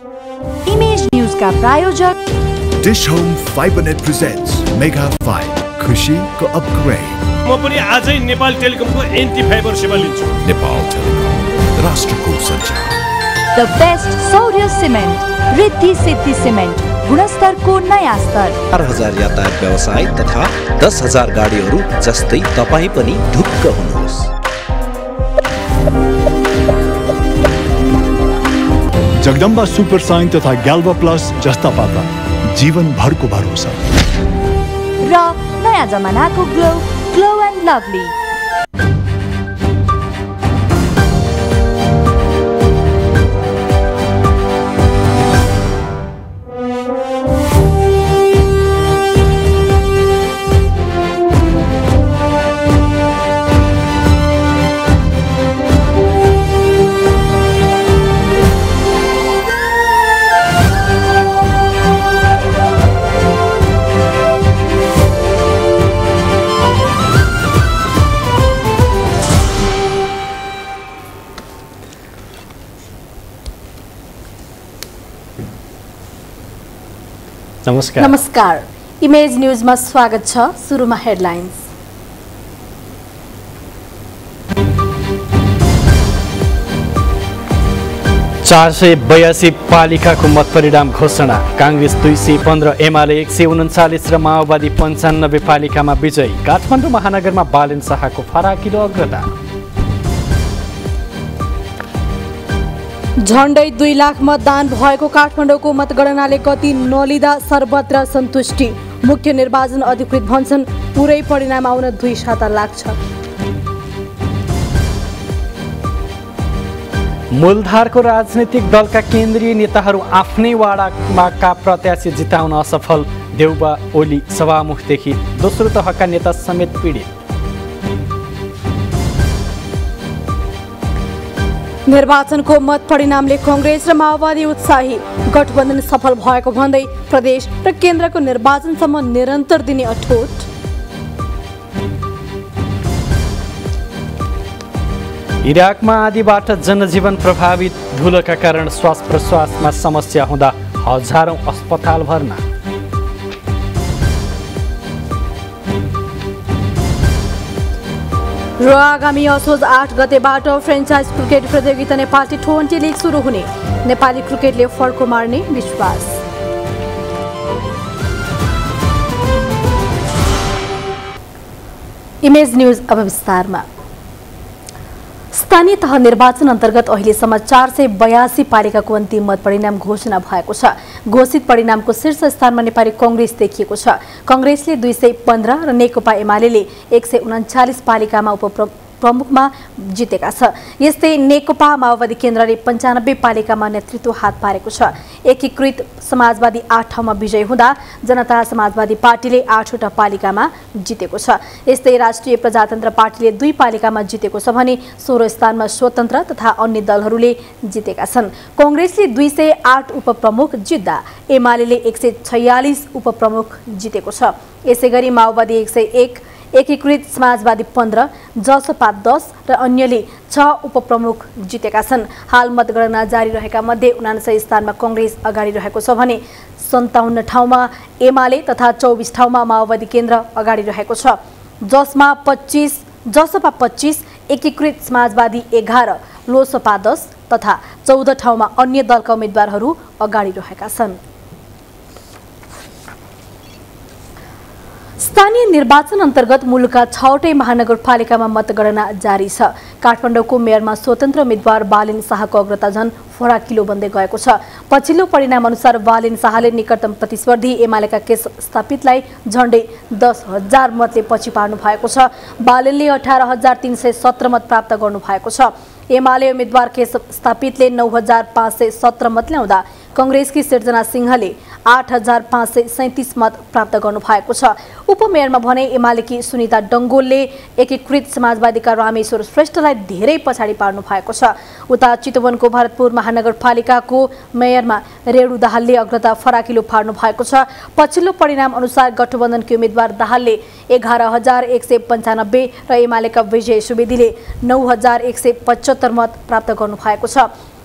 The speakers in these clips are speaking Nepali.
इमेज न्यूज का प्रायोजक dish home Fibernet presents mega 5 खुशी को अपग्रेड। म पनि आजै नेपाल टेलिकमको एन्टी फाइबर सेवा लिन्छु। नेपाल टेलिकम राष्ट्रको सञ्चार। द बेस्ट सौर्य सिमेन्ट रिद्धि सिद्धि सिमेन्ट गुणस्तरको नयाँ स्तर। 4000 यातायात व्यवसाय तथा 10,000 गाडीहरू जस्तै तपाईँ पनि ढुक्क हुनुहोस्। जगदम्बा सुपर साइन तथा ग्याल्वा प्लस जस्ता पाता जीवन भरको भरोसा र नयाँ जमानाको ग्लो एन्ड लभली। नमस्कार इमेज न्यूजमा स्वागत छ। सुरुमा हेडलाइन्स। चार 482 पालिकाको मत परिणाम घोषणा। कांग्रेस 215, एमाले 139 र माओवादी 95 पालिकामा विजयी। काठमाडौँ महानगरमा बालेन शाहको फराकिलो अग्रता। झण्डै 2 लाख मतदान भएको काठमाडौँको मतगणनाले गति नलिँदा सर्वत्र सन्तुष्टि। मुख्य निर्वाचन अधिकृत भन्छन् पुरै परिणाम आउन 2 साता लाग्छ। मूलधारको राजनीतिक दलका केन्द्रीय नेताहरू आफ्नै वाडाका प्रत्याशी जिताउन असफल। देउबा ओली सभामुखदेखि दोस्रो तहका नेता समेत पीडित। निर्वाचनको मत परिणामले कांग्रेस र माओवादी उत्साही। गठबन्धन सफल भएको भन्दै प्रदेश र केन्द्रको निर्वाचनसम्म निरन्तर दिने अठोट। इराकमा आँधीबाट जनजीवन प्रभावित। धुलोका कारण श्वास प्रश्वासमा समस्या हुँदा हजारौं अस्पताल भर्ना। र आगामी असोज 8 गतेबाट फ्रेन्चाइज क्रिकेट प्रतियोगिता नेपाल टी20 लिग सुरु हुने। नेपाली क्रिकेटले फड्को मार्ने विश्वास। इमेज न्यूज अब विस्तारमा। स्थानीय तह निर्वाचन अन्तर्गत अहिलेसम्म 482 पालिकाको अन्तिम मत परिणाम घोषणा भएको छ। घोषित परिणामको शीर्ष स्थानमा नेपाली कांग्रेस देखिएको छ। कांग्रेसले 215 र नेकपा एमाले 139 पालिकामा उपप्रमुखमा जितेका छ। यस्तै नेकपा माओवादी केन्द्रले 95 पालिकामा नेतृत्व हात पारेको छ। एकीकृत समाजवादी 8 ठाउँमा विजयी हुँदा जनता समाजवादी पार्टीले 8 वटा पालिकामा जितेको छ। यस्तै राष्ट्रिय प्रजातन्त्र पार्टीले 2 पालिकामा जितेको छ भने 16 स्थानमा स्वतन्त्र तथा अन्य दलहरूले जितेका छन्। कांग्रेसले 208 उपप्रमुख जित्दा एमाले 146 उपप्रमुख जितेको छ। यसैगरी माओवादी 101, एकीकृत समाजवादी 15, जसपा 10 र अन्यले 6 उपप्रमुख जितेका छन्। हाल मतगणना जारी रहेका मध्ये 79 स्थानमा कांग्रेस अगाडि रहेको छ भने 57 ठाउँमा एमाले तथा 24 ठाउँमा माओवादी केन्द्र अगाडि रहेको छ। जसपा 25, एकीकृत समाजवादी 11, लोसपा 10 तथा 14 ठाउँमा अन्य दलका उम्मेद्वारहरू अगाडि रहेका छन्। स्थानीय निर्वाचन अन्तर्गत मुलुकका 6वटै महानगरपालिकामा मतगणना जारी छ। काठमाडौँको मेयरमा स्वतन्त्र उम्मेद्वार बालेन शाहको अग्रता झन फराकिलो बन्दै गएको छ। पछिल्लो परिणाम अनुसार बालेन शाहले निकटतम प्रतिस्पर्धी एमालेका केश स्थापितलाई झण्डै 10,000 मतले पछि पार्नु भएको छ। बालेनले 18,317 मत प्राप्त गर्नु भएको छ। एमाले उम्मेद्वार केश स्थापितले 9,517 मत ल्याउँदा कांग्रेसकी सिर्जना सिंहले 8,537 मत प्राप्त गर्नु भएको छ। उपमेयरमा भने एमालेकी सुनिता डङ्गोलले एकीकृत समाजवादीका रामेश्वर श्रेष्ठलाई धेरै पछाडि पार्नु भएको छ। उता चितवनको भरतपुर महानगरपालिकाको मेयरमा रेणु दाहालले अग्रता फराकिलो फाड्नु भएको छ। पछिल्लो परिणाम अनुसार गठबन्धनकी उम्मेद्वार दाहालले 11,195 र एमालेका विजय सुवेदीले 9,175 मत प्राप्त गर्नु भएको छ।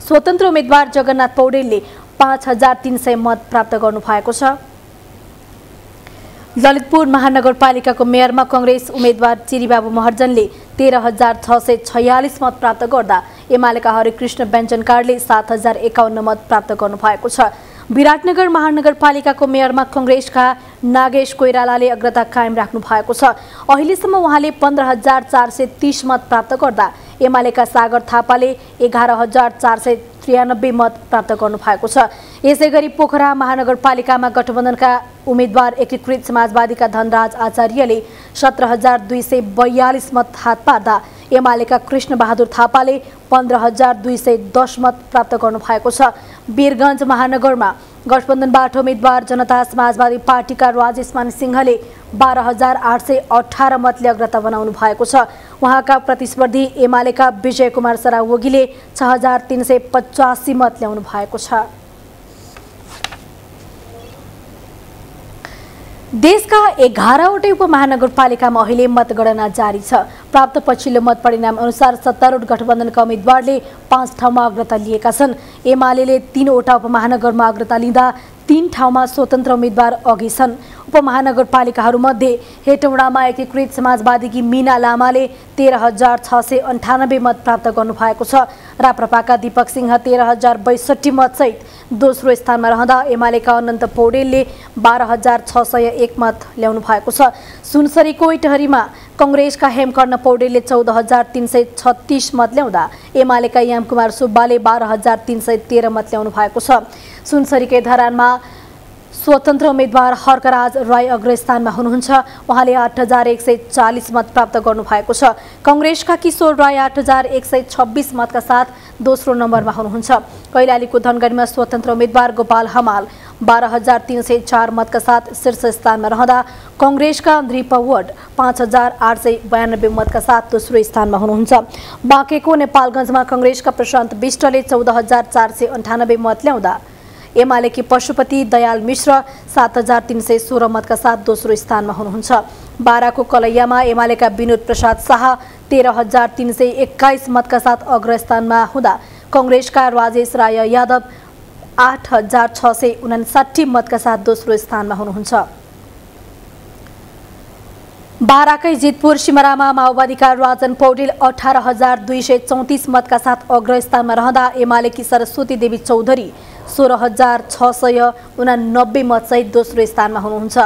स्वतन्त्र उम्मेद्वार जगन्नाथ पौडेलले 5300 मत प्राप्त गर्नुभएको छ। ललितपुर महानगरपालिकाको मेयरमा कांग्रेस उम्मेद्वार चिरीबाबु महर्जनले 13646 मत प्राप्त गर्दा एमालेका हरिकृष्ण व्यञ्जनकारले 7051 मत प्राप्त गर्नुभएको छ। विराटनगर महानगरपालिकाको मेयरमा कांग्रेसका नागेश कोइरालाले अग्रता कायम राख्नु भएको छ। अहिलेसम्म उहाँले 15430 मत प्राप्त गर्दा एमालेका सागर थापाले 11493 मत प्राप्त गर्नु भएको छ। यसैगरी पोखरा महानगरपालिकामा गठबन्धनका उम्मेद्वार एकीकृत समाजवादीका धनराज आचार्यले 17242 मत हात पार्दा एमालेका कृष्ण बहादुर थापाले 15210 मत प्राप्त गर्नु भएको छ। वीरगञ्ज महानगरमा गठबन्धनबाट उम्मेद्वार जनता समाजवादी पार्टीका राजेश मान सिंहले 12818 मतले अग्रता बनाउनु भएको छ। उहाँका प्रतिस्पर्धी एमालेका विजय कुमार सरावगीले 6385 मत ल्याउनु भएको छ। देशका 11वटै उपमहानगरपालिकामा अहिले मतगणना जारी छ। प्राप्त पछिल्लो मत परिणाम अनुसार सत्तारूढ गठबन्धनका उम्मेद्वारले 5 ठाउँमा अग्रता लिएका छन्। एमालेले 3वटा उपमहानगरमा अग्रता लिँदा 3 ठाउँमा स्वतन्त्र उम्मेद्वार अघि छन्। उपमहानगरपालिकाहरूमध्ये हेटौडामा एकीकृत समाजवादीकी मीना लामाले 13698 मत प्राप्त गर्नुभएको छ। राप्रपाका दीपक सिंह 13062 मतसहित दोस्रो स्थानमा रहँदा एमालेका अनन्त पौडेलले 12601 मत ल्याउनु भएको छ। सुनसरीको इटहरीमा कांग्रेसका हेमकर्ण पौडेलले 14336 मत ल्याउँदा एमालेका यामकुमार सुब्बाले 12313 मत ल्याउनु भएको छ। सुनसरीकै धरानमा स्वतन्त्र उम्मेद्वार हर्कराज राई अग्रस्थानमा हुनुहुन्छ। उहाँले 8140 मत प्राप्त गर्नुभएको छ। कांग्रेसका किशोर राई 8126 मतका साथ दोस्रो नम्बरमा हुनुहुन्छ। कैलालीको धनगढीमा स्वतन्त्र उम्मेद्वार गोपाल हमाल 12304 मतका साथ शीर्ष स्थानमा रहँदा कांग्रेसका अन्द्री पौवड 5892 मतका साथ दोस्रो स्थानमा हुनुहुन्छ। बाँकेको नेपालगञ्जमा कांग्रेसका प्रशान्त विष्टले 14498 मत ल्याउँदा एमालेकी पशुपति दयाल मिश्र 7316 मतका साथ दोस्रो स्थानमा हुनुहुन्छ। बाराको कलैयामा एमालेका विनोद प्रसाद शाह 13321 मतका साथ अग्रस्थानमा हुँदा कांग्रेसका राजेश राय यादव 8659 मतका साथ दोस्रो स्थानमा हुनुहुन्छ। बाराकै जितपुर सिमरामा माओवादीका राजन पौडेल 18234 मतका साथ अग्रस्थानमा रहँदा एमालेकी सरस्वती देवी चौधरी 16689 मतसहित दोस्रो स्थानमा हुनुहुन्छ।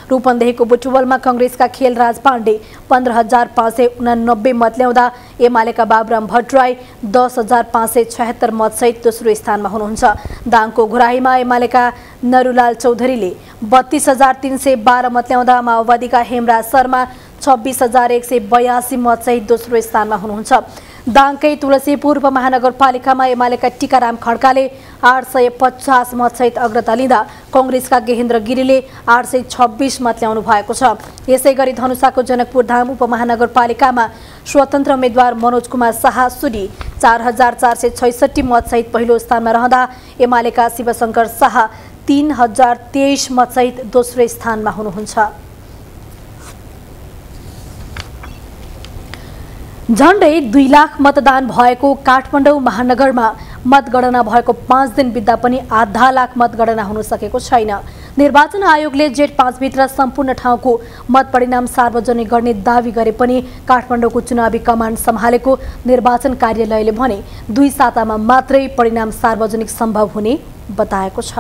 रूपन्देहीको बुटवलमा कांग्रेसका खेलराज पाण्डे 15589 मत ल्याउँदा एमालेका बाबुराम भट्टराई 10576 मतसहित दोस्रो स्थानमा हुनुहुन्छ। दाङको घुराहीमा एमालेका नरुलाल चौधरीले 32312 मत ल्याउँदा माओवादीका हेमराज शर्मा 26182 मतसहित दोस्रो स्थानमा हुनुहुन्छ। दाङकै तुलसीपुर उपमहानगरपालिकामा एमालेका टीकाराम खड्काले 850 मतसहित अग्रता लिँदा कांग्रेसका गेहेन्द्र गिरीले 826 मत ल्याउनु भएको छ। यसैगरी धनुषाको जनकपुरधाम उपमहानगरपालिकामा स्वतन्त्र उम्मेद्वार मनोज कुमार शाह सुडी 4466 मतसहित पहिलो स्थानमा रहँदा एमालेका शिवशंकर शाह 3023 मतसहित दोस्रो स्थानमा हुनुहुन्छ। झण्डै 2 लाख मतदान भएको काठमाडौँ महानगरमा मतगणना भएको 5 दिन बित्दा पनि आधा लाख मतगणना हुन सकेको छैन। निर्वाचन आयोगले जेठ 5 भित्र सम्पूर्ण ठाउँको मत परिणाम सार्वजनिक गर्ने दावी गरे पनि काठमाडौँको चुनावी कमान्ड सम्हालेको निर्वाचन कार्यालयले भने 2 सातामा मात्रै परिणाम सार्वजनिक सम्भव हुने बताएको छ।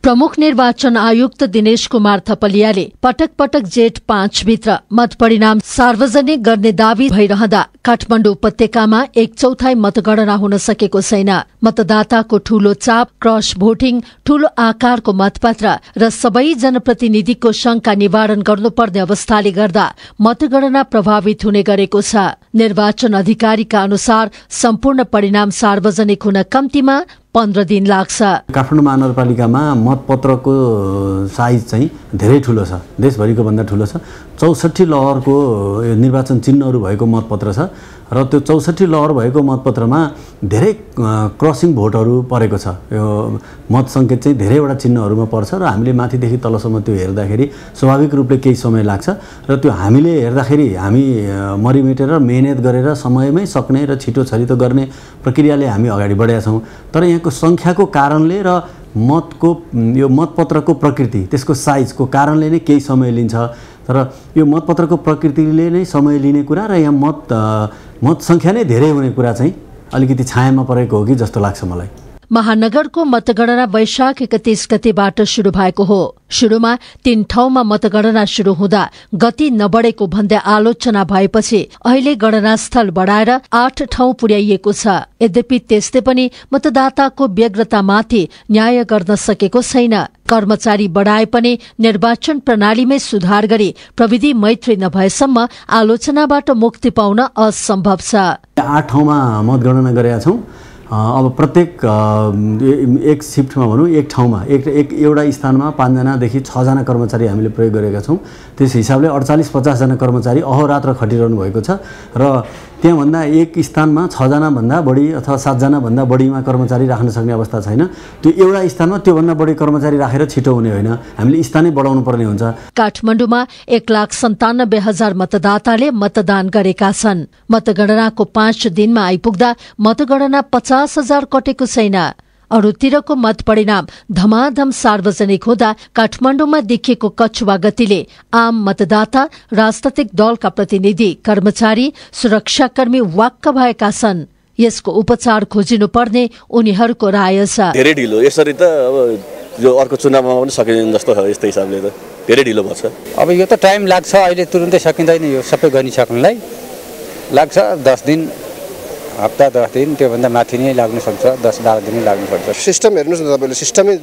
प्रमुख निर्वाचन आयुक्त दिनेश कुमार थपलियाले पटक पटक जेठ 5 भित्र मत परिणाम सार्वजनिक गर्ने दावी भइरहँदा काठमाडौँ उपत्यकामा 1/4 मतगणना हुन सकेको छैन। मतदाताको ठूलो चाप, क्रस भोटिङ, ठूलो आकारको मतपत्र र सबै जनप्रतिनिधिको शंका निवारण गर्नुपर्ने अवस्थाले गर्दा मतगणना प्रभावित हुने गरेको छ। निर्वाचन अधिकारीका अनुसार सम्पूर्ण परिणाम सार्वजनिक हुन कम्तीमा 15 दिन लाग्छ। काठमाडौँ महानगरपालिकामा मतपत्रको साइज चाहिँ धेरै ठुलो छ, देशभरिको भन्दा ठुलो छ। 64 लहरको निर्वाचन चिन्हहरू भएको मतपत्र छ र त्यो 64 लहर भएको मतपत्रमा धेरै क्रसिङ भोटहरू परेको छ। यो मत सङ्केत चाहिँ धेरैवटा चिन्हहरूमा पर्छ र हामीले माथिदेखि तलसम्म त्यो हेर्दाखेरि स्वाभाविक रूपले केही समय लाग्छ र त्यो हामीले हेर्दाखेरि हामी मरिमेटेर मेहनत गरेर समयमै सक्ने र छिटो छरितो गर्ने प्रक्रियाले हामी अगाडि बढेका छौँ। तर यहाँको सङ्ख्याको कारणले र यो मतपत्रको प्रकृति त्यसको साइजको कारणले नै केही समय लिन्छ। तर यो मतपत्रको प्रकृतिले नै समय लिने कुरा र यहाँ मत सङ्ख्या नै धेरै हुने कुरा चाहिँ अलिकति छायामा परेको हो कि जस्तो लाग्छ मलाई। महानगरको मतगणना वैशाख 31 गतेबाट शुरू भएको हो। शुरूमा 3 ठाउँमा मतगणना शुरू हुँदा गति नबढेको भन्दै आलोचना भएपछि अहिले गणनास्थल बढाएर 8 ठाउँ पुर्याइएको छ। यद्यपि त्यस्तै पनि मतदाताको व्यग्रतामाथि न्याय गर्न सकेको छैन। कर्मचारी बढाए पनि निर्वाचन प्रणालीमै सुधार गरी प्रविधि मैत्री नभएसम्म आलोचनाबाट मुक्ति पाउन असम्भव छ। 8 ठाउँमा मतगणना गरेका छौँ। अब प्रत्येक एक शिफ्टमा भनौँ एक ठाउँमा एउटा स्थानमा 5 जनादेखि 6 जना कर्मचारी हामीले प्रयोग गरेका छौँ। त्यस हिसाबले 48-50 जना कर्मचारी अहोरात्र खटिरहनु भएको छ र त्यहाँभन्दा एक स्थानमा 6 जनाभन्दा बढी अथवा 7 जनाभन्दा बढीमा कर्मचारी राख्न सक्ने अवस्था छैन। त्यो एउटा स्थानमा त्योभन्दा बढी कर्मचारी राखेर छिटो हुने होइन, हामीले स्थानै बढाउनु पर्ने हुन्छ। काठमाडौँमा 1,97,000 मतदाताले मतदान गरेका छन्। मतगणनाको 5 दिनमा आइपुग्दा मतगणना 50,000 कटेको छैन। अरूतिरको मत परिणाम धमाधम सार्वजनिक हुँदा काठमाडौँमा देखिएको कछुवा गतिले आम मतदाता, राजनैतिक दलका प्रतिनिधि, कर्मचारी, सुरक्षाकर्मी वाक्क भएका छन्। यसको उपचार खोजिनुपर्ने उनीहरूको राय छ। धेरै ढिलो, यसरी त अब यो अर्को चुनावमा पनि सकिँदैन जस्तो छ। यस्तो हिसाबले त धेरै ढिलो भन्छ। अब यो त टाइम लाग्छ, अहिले तुरुन्तै सकिँदैन। यो सबै गरिसक्नुलाई लाग्छ 10 दिन, हप्ता 10 दिन, त्योभन्दा माथि नै लाग्न सक्छ, 10-12 दिन लाग्न सक्छ। सिस्टम हेर्नुहोस् न, तपाईँले सिस्टमै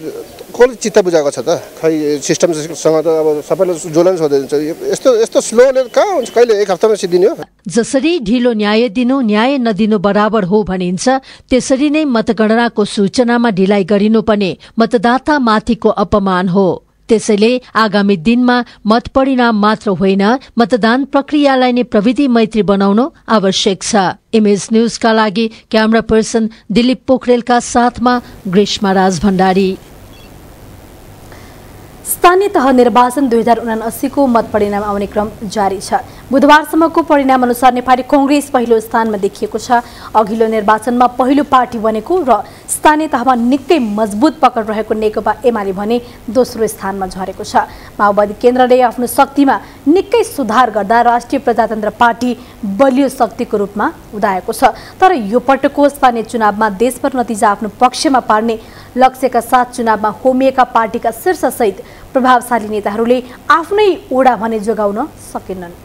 कसले चित्त बुझाएको छ त? खै सिस्टमसँग त अब सबैले जोलन सोधिन्छ। यस्तो स्लोले कहाँ हुन्छ? कहिले एक हप्तामा सिद्धिने हो? जसरी ढिलो न्याय दिनु न्याय नदिनु बराबर हो भनिन्छ, त्यसरी नै मतगणनाको सूचनामा ढिलाइ गरिनु पनि मतदाता माथिको अपमान हो। त्यसैले आगामी दिनमा मत परिणाम मात्र होइन, मतदान प्रक्रियालाई नै प्रविधि मैत्री बनाउनु आवश्यक छ। इमेज न्यूजका लागि क्यामेरा पर्सन दिलीप पोखरेलका साथमा ग्रीष्मा राज भण्डारी। स्थानीय तह निर्वाचन 2079 को मत परिणाम आउने क्रम जारी छ। बुधबारसम्मको परिणाम अनुसार नेपाली कांग्रेस पहिलो स्थानमा देखिएको छ। अघिल्लो निर्वाचनमा पहिलो पार्टी बनेको र स्थानीय तहमा निकै मजबुत पकड रहेको नेकपा एमाले भने दोस्रो स्थानमा झरेको छ। माओवादी केन्द्रले आफ्नो शक्तिमा निकै सुधार गर्दा राष्ट्रिय प्रजातन्त्र पार्टी बलियो शक्तिको रूपमा उदाएको छ। तर यो पटकको स्थानीय चुनावमा देशभर नतिजा आफ्नो पक्षमा पार्ने लक्ष्यका साथ चुनावमा होमिएका पार्टीका शीर्षसहित प्रभावशाली नेताहरूले आफ्नै ओडा भने जोगाउन सकेनन्।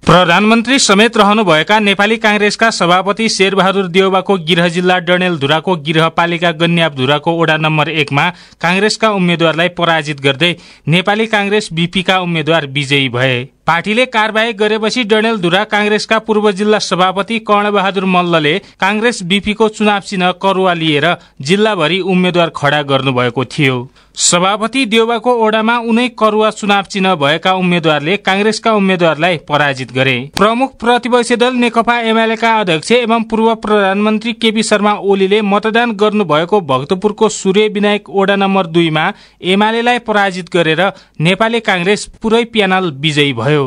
प्रधानमन्त्री समेत रहनुभएका नेपाली कांग्रेसका सभापति शेरबहादुर देउवाको गिरह जिल्ला डडेलधुराको गिरहपालिका गन्याबधुराको ओडा नम्बर 1 मा कांग्रेसका उम्मेद्वारलाई पराजित गर्दै नेपाली कांग्रेस बीपीका उम्मेद्वार विजयी भए। पार्टीले कारबाही गरेपछि डडेलधुरा कांग्रेसका पूर्व जिल्ला सभापति कर्णबहादुर मल्लले कांग्रेस बीपीको चुनाव चिन्ह करुवा लिएर जिल्लाभरि उम्मेद्वार खडा गर्नुभएको थियो। सभापति देउवाको ओडामा उनै करुवा चुनाव चिन्ह भएका उम्मेद्वारले कांग्रेसका उम्मेद्वारलाई पराजित गरे। प्रमुख प्रतिपक्षी दल नेकपा एमालेका अध्यक्ष एवं पूर्व प्रधानमन्त्री केपी शर्मा ओलीले मतदान गर्नुभएको भक्तपुरको सूर्य विनायक ओडा नम्बर 2 मा एमालेलाई पराजित गरेर नेपाली कांग्रेस पुरै प्यानल विजयी भयो।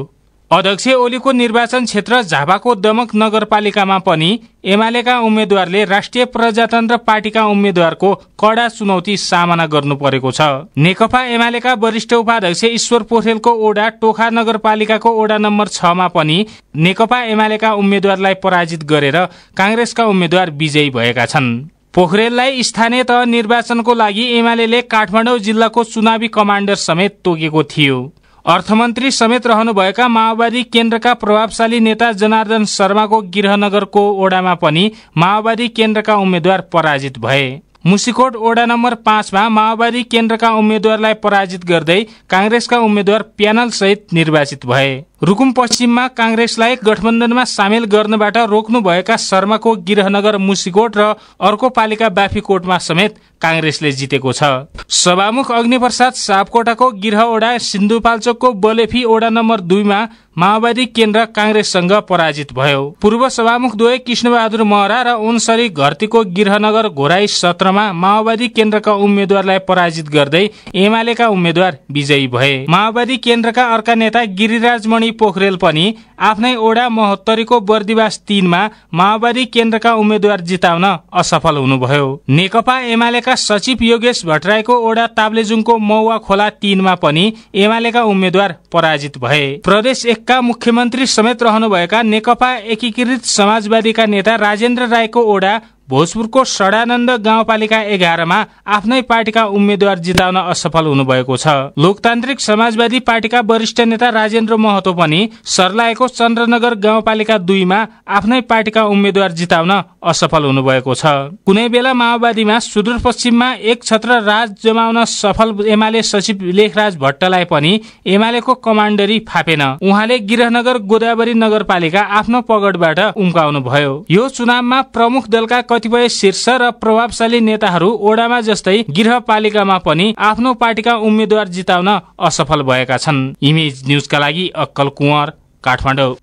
अध्यक्ष ओलीको निर्वाचन क्षेत्र झापाको दमक नगरपालिकामा पनि एमालेका उम्मेद्वारले राष्ट्रिय प्रजातन्त्र पार्टीका उम्मेद्वारको कडा चुनौती सामना गर्नु परेको छ। नेकपा एमालेका वरिष्ठ उपाध्यक्ष ईश्वर पोखरेलको ओडा टोखा नगरपालिकाको ओडा नम्बर 6 मा पनि नेकपा एमालेका उम्मेद्वारलाई पराजित गरेर कांग्रेसका उम्मेद्वार विजयी भएका छन्। पोखरेललाई स्थानीय तह निर्वाचनको लागि एमालेले काठमाडौँ जिल्लाको चुनावी कमाण्डर समेत तोकेको थियो। अर्थमन्त्री समेत रहनुभएका माओवादी केन्द्रका प्रभावशाली नेता जनार्दन शर्माको गृहनगरको ओडामा पनि माओवादी केन्द्रका उम्मेद्वार पराजित भए। मुसिकोट ओडा नम्बर 5 मा माओवादी केन्द्रका उम्मेद्वारलाई पराजित गर्दै कांग्रेसका उम्मेद्वार प्यानल सहित निर्वाचित भए। रुकुम पश्चिममा कांग्रेसलाई गठबन्धनमा सामेल गर्नबाट रोक्नुभएका शर्माको गिरहनगर मुसिकोट र अर्को पालिका बाफीकोटमा समेत कांग्रेसले जितेको छ। सभामुख अग्निप्रसाद सापकोटाको गिरहओडा सिन्धुपाल्चोकको बलेफी ओडा नम्बर 2 मा माओवादी केन्द्र कांग्रेससँग पराजित भयो। पूर्व सभामुख द्वय कृष्णबहादुर महरा र ओन्सरी घरतीको गिरहनगर घोराई 17 मा माओवादी केन्द्रका उम्मेद्वारलाई पराजित गर्दै एमालेका उम्मेद्वार विजयी भए। माओवादी केन्द्रका अर्का नेता गिरिराजमणि पोखरेल पनि आफ्नै ओडा महोत्तरीको बर्दिवास 3 मा माओवादी केन्द्रका उम्मेद्वार जिताउन असफल हुनुभयो। नेकपा एमालेका सचिव योगेश भट्टराईको ओडा ताप्लेजुङको मौवा खोला 3 मा पनि एमालेका उम्मेद्वार पराजित भए। प्रदेश 1 का मुख्यमन्त्री समेत रहनुभएका नेकपा एकीकृत समाजवादीका नेता राजेन्द्र राईको ओडा भोजपुरको सडानन्द गाउँपालिका 11 मा आफ्नै पार्टीका उम्मेद्वार जिताउन असफल हुनुभएको छ। लोकतान्त्रिक समाजवादी पार्टीका वरिष्ठ नेता राजेन्द्र महतो पनि सर्लाहीको चन्द्रनगर गाउँपालिका 2 मा आफ्नै पार्टीका उम्मेद्वार जिताउन असफल हुनुभएको छ। कुनै बेला माओवादीमा सुदूरपश्चिममा एक छत्र राज जमाउन सफल एमाले सचिव लेखराज भट्टलाई पनि एमालेको कमान्डरी फापेन। उहाँले गिरहनगर गोदावरी नगरपालिका आफ्नो पगडबाट उम्काउनु भयो। यो चुनावमा प्रमुख दलका कतिपय शीर्ष र प्रभावशाली नेताहरू ओडामा जस्तै गिरहपालिकामा पनि आफ्नो पार्टीका उम्मेद्वार जिताउन असफल भएका छन्। इमेज न्यूजका लागि अक्कल कुँवर, काठमाडौँ।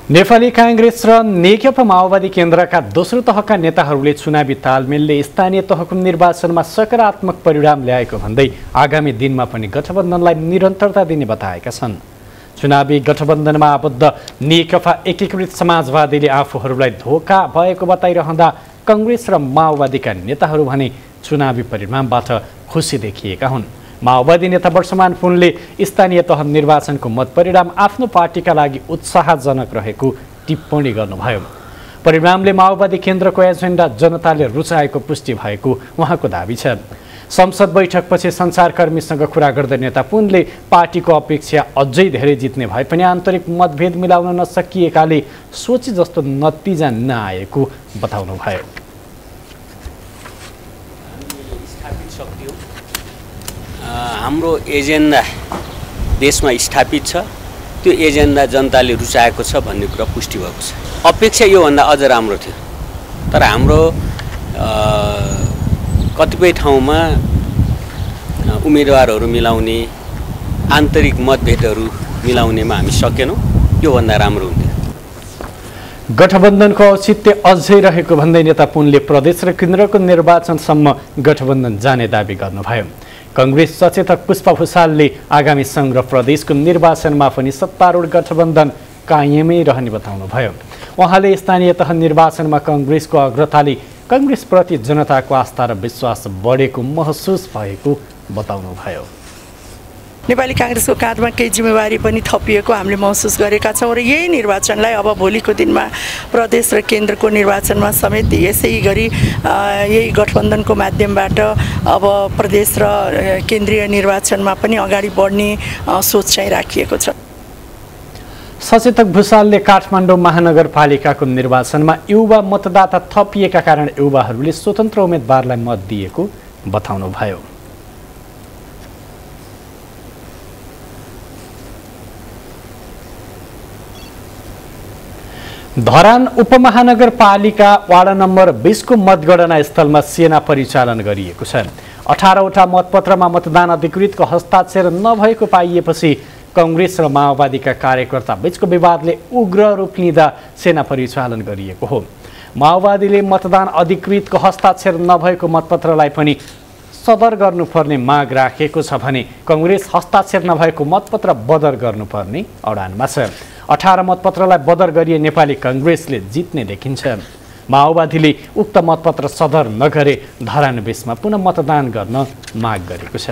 नेपाली कांग्रेस र नेकपा माओवादी केन्द्रका दोस्रो तहका नेताहरूले चुनावी तालमेलले स्थानीय तहको निर्वाचनमा सकारात्मक परिणाम ल्याएको भन्दै आगामी दिनमा पनि गठबन्धनलाई निरन्तरता दिने बताएका छन्। चुनावी गठबन्धनमा आबद्ध नेकपा एकीकृत समाजवादीले आफूहरूलाई धोका भएको बताइरहँदा कांग्रेस र माओवादीका नेताहरू भने चुनावी परिणामबाट खुसी देखिएका हुन्। माओवादी नेता वर्षमान पुनले स्थानीय तह निर्वाचनको मत परिणाम आफ्नो पार्टीका लागि उत्साहजनक रहेको टिप्पणी गर्नुभयो। परिणामले माओवादी केन्द्रको एजेन्डा जनताले रुचाएको पुष्टि भएको उहाँको दाबी छ। संसद बैठकपछि सञ्चारकर्मीसँग कुरा गर्दै नेता पुनले पार्टीको अपेक्षा अझै धेरै जित्ने भए पनि आन्तरिक मतभेद मिलाउन नसकिएकाले सोचे जस्तो नतिजा नआएको बताउनुभयो। हाम्रो एजेन्डा देशमा स्थापित छ, त्यो एजेन्डा जनताले रुचाएको छ भन्ने कुरा पुष्टि भएको छ। अपेक्षा योभन्दा अझ राम्रो थियो, तर हाम्रो कतिपय ठाउँमा उम्मेदवारहरू मिलाउने, आन्तरिक मतभेदहरू मिलाउनेमा हामी सकेनौँ। योभन्दा राम्रो हुन्थ्यो। गठबन्धनको औचित्य अझै रहेको भन्दै नेता पुनले प्रदेश र केन्द्रको निर्वाचनसम्म गठबन्धन जाने दावी गर्नुभयो। कांग्रेस सचेतक पुष्पा भुसालले आगामी सङ्घ र प्रदेशको निर्वाचनमा पनि सत्तारूढ गठबन्धन कायमै रहने बताउनुभयो। उहाँले स्थानीय तह निर्वाचनमा कांग्रेसको अग्रताले कांग्रेसप्रति जनताको आस्था र विश्वास बढेको महसुस भएको बताउनुभयो। नेपाली कांग्रेसको काँधमा केही जिम्मेवारी पनि थपिएको हामीले महसुस गरेका छौँ र यही निर्वाचनलाई अब भोलिको दिनमा प्रदेश र केन्द्रको निर्वाचनमा समेत यसै गरी यही गठबन्धनको माध्यमबाट अब प्रदेश र केन्द्रीय निर्वाचनमा पनि अगाडि बढ्ने सोच चाहिँ राखिएको छ। सचेतक भुसालले काठमाडौँ महानगरपालिकाको निर्वाचनमा युवा मतदाता थपिएका कारण युवाहरूले स्वतन्त्र उम्मेदवारलाई मत दिएको बताउनुभयो। धरान उपमहानगरपालिका वाडा नम्बर 20 को मतगणना स्थलमा सेना परिचालन गरिएको छ। 18वटा मतपत्रमा मतदान अधिकृतको हस्ताक्षर नभएको पाइएपछि कांग्रेस र माओवादीका कार्यकर्ता बीचको विवादले उग्र रूप लिँदा सेना परिचालन गरिएको हो। माओवादीले मतदान अधिकृतको हस्ताक्षर नभएको मतपत्रलाई पनि सदर गर्नुपर्ने माग राखेको छ भने कांग्रेस हस्ताक्षर नभएको मतपत्र बदर गर्नुपर्ने अडानमा छ। 18 मतपत्रलाई बदर गरिए नेपाली कांग्रेसले जित्ने देखिन्छ। माओवादीले उक्त मतपत्र सदर नगरे धरान 20 मा पुनः मतदान गर्न माग गरेको छ।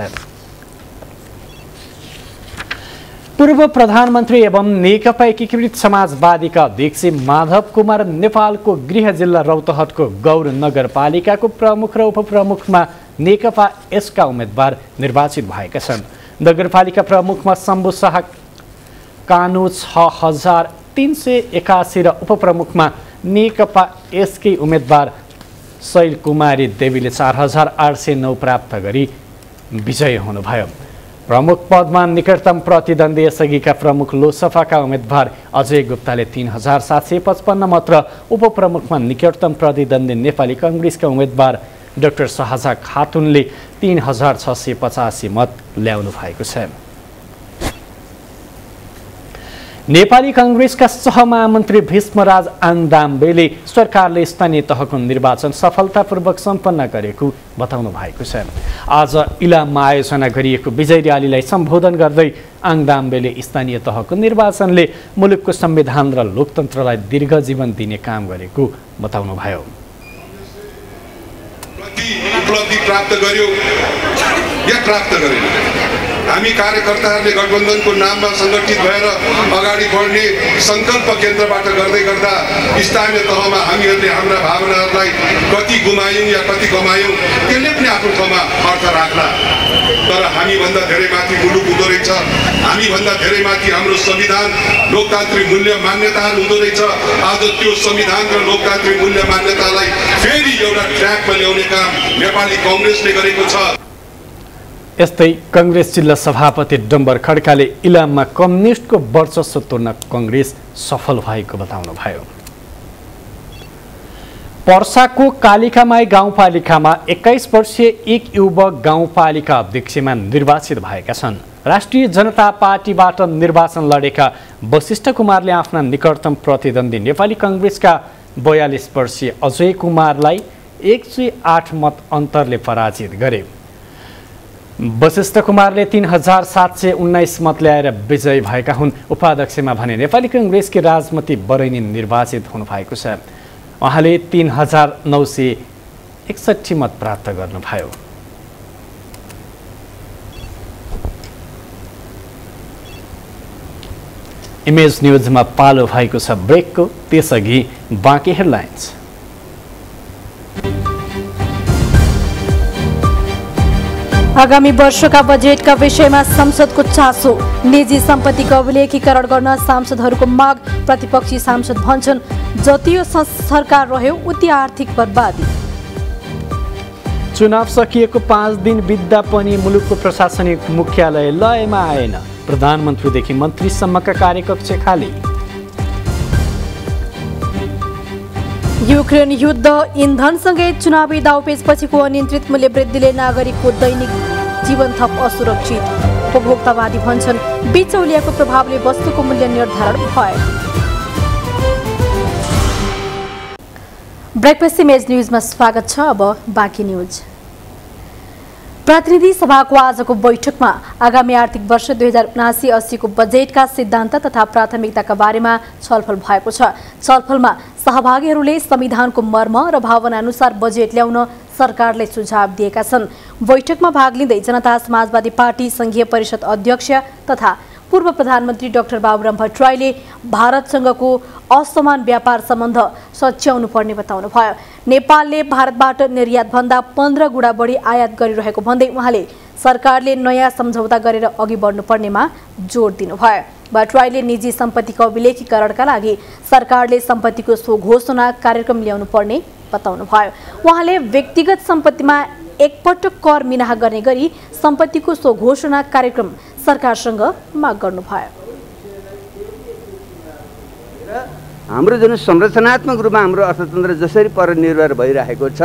पूर्व प्रधानमन्त्री एवं नेकपा एकीकृत समाजवादीका अध्यक्ष माधव कुमार नेपालको गृह जिल्ला रौतहटको गौर नगरपालिकाको प्रमुख र उपप्रमुखमा नेकपा यसका उम्मेदवार निर्वाचित भएका छन्। नगरपालिका प्रमुखमा शम्भु शाह कानु 6381 र उपप्रमुखमा नेकपा यसकै उम्मेदवार शैल कुमारी देवीले 4809 प्राप्त गरी विजयी हुनुभयो। प्रमुख पदमा निकटतम प्रतिद्वन्दी यसअघिका प्रमुख लोकसभाका उम्मेद्वार अजय गुप्ताले 3755 मत र उपप्रमुखमा निकटतम प्रतिद्वन्दी नेपाली कांग्रेसका उम्मेद्वार डाक्टर शाहजा खातुनले 3685 मत ल्याउनु भएको छ। नेपाली कांग्रेसका सहमहामन्त्री भीष्मराज आङदाम्बेले सरकारले स्थानीय तहको निर्वाचन सफलतापूर्वक सम्पन्न गरेको बताउनु भएको छ। आज इलाममा आयोजना गरिएको विजय र्यालीलाई सम्बोधन गर्दै आङदाम्बेले स्थानीय तहको निर्वाचनले मुलुकको संविधान र लोकतन्त्रलाई दीर्घजीवन दिने काम गरेको बताउनुभयो। उपलब्धि प्राप्त गर्यो या प्राप्त गरेन, हामी कार्यकर्ताहरूले गठबन्धनको नाममा सङ्गठित भएर अगाडि बढ्ने सङ्कल्प केन्द्रबाट गर्दै गर्दा स्थानीय तहमा हामीहरूले हाम्रा भावनाहरूलाई कति गुमायौँ या कति कमायौँ त्यसले पनि आफ्नो ठाउँमा अर्थ राख्ला। तर हामीभन्दा धेरै माथि मुलुक हुँदो रहेछ, हामीभन्दा धेरै माथि हाम्रो संविधान लोकतान्त्रिक मूल्य मान्यताहरू हुँदो रहेछ। आज त्यो संविधान र लोकतान्त्रिक मूल्य मान्यतालाई फेरि एउटा ट्र्याकमा ल्याउने काम नेपाली कांग्रेसले गरेको छ। यस्तै कांग्रेस जिल्ला सभापति डम्बर खड्काले इलाममा कम्युनिस्टको वर्चस्व तोड्न कांग्रेस सफल भएको बताउनुभयो। पर्साको कालिकामाई गाउँपालिकामा 21 वर्षीय एक युवक गाउँपालिका अध्यक्षमा निर्वाचित भएका छन्। राष्ट्रिय जनता पार्टीबाट निर्वाचन लडेका वशिष्ठ कुमारले आफ्ना निकटतम प्रतिद्वन्दी नेपाली कांग्रेसका 42 वर्षीय अजय कुमारलाई 108 मत अन्तरले पराजित गरे। वशिष्ठ कुमारले 3719 मत ल्याएर विजयी भएका हुन्। उपाध्यक्षमा भने नेपाली कांग्रेसकी राजमती बरैनी निर्वाचित हुनुभएको छ। उहाँले 3961 मत प्राप्त गर्नुभयो। इमेज न्यूजमा पालो भएको छ ब्रेकको, त्यसअघि बाँकी हेडलाइन्स। आगामी वर्षका बजेटका विषयमा संसदको चासो, निजी सम्पत्तिको अभिलेखीकरण गर्न सांसदहरूको माग। प्रतिपक्षी सांसद भन्छन् जति यो सरकार रह्यो उति आर्थिक बर्बादी। चुनाव सकिएको 5 दिन बित्दा पनि मुलुकको प्रशासनिक मुख्यालय लयमा आएन। प्रधानमन्त्रीदेखि मन्त्रीसम्मका कार्यकक्ष खाली। युक्रेन युद्ध, इन्धनसँगै चुनावी दाउपेचपछिको अनियन्त्रित मूल्य वृद्धिले नागरिकको दैनिक जीवन थप असुरक्षित। उपभोक्तावादी भन्छन् बिचौलियाको प्रभावले वस्तुको मूल्य निर्धारण भयो। ब्रेकफास्ट इमेज न्यूजमा स्वागत छ। अब बाँकी न्यूज। प्रतिनिधि सभाको आजको बैठकमा आगामी आर्थिक वर्ष 2079-80 को बजेटका सिद्धान्त तथा प्राथमिकताका बारेमा छलफल भएको छ। छलफलमा सहभागीहरूले संविधानको मर्म र भावना अनुसार बजेट ल्याउन सरकारले सुझाव दिएका छन्। बैठकमा भाग लिँदै जनता समाजवादी पार्टी संघीय परिषद अध्यक्ष तथा पूर्व प्रधानमन्त्री डाक्टर बाबुराम भट्टराईले भारतसँगको असमान व्यापार सम्बन्ध सच्याउनु पर्ने बताउनु भयो। नेपालले भारतबाट निर्यातभन्दा 15 गुणा बढी आयात गरिरहेको भन्दै उहाँले सरकारले नयाँ सम्झौता गरेर अघि बढ्नुपर्नेमा जोड दिनुभयो। भट्टराईले निजी सम्पत्तिको अभिलेखीकरणका लागि सरकारले सम्पत्तिको स्वघोषणा कार्यक्रम ल्याउनु पर्ने बताउनुभयो। उहाँले व्यक्तिगत सम्पत्तिमा एकपटक कर मिनाहा गर्ने गरी सम्पत्तिको स्वघोषणा कार्यक्रम सरकारसँग माग गर्नुभयो। हाम्रो जुन संरचनात्मक रूपमा हाम्रो अर्थतन्त्र जसरी परनिर्भर भइरहेको छ,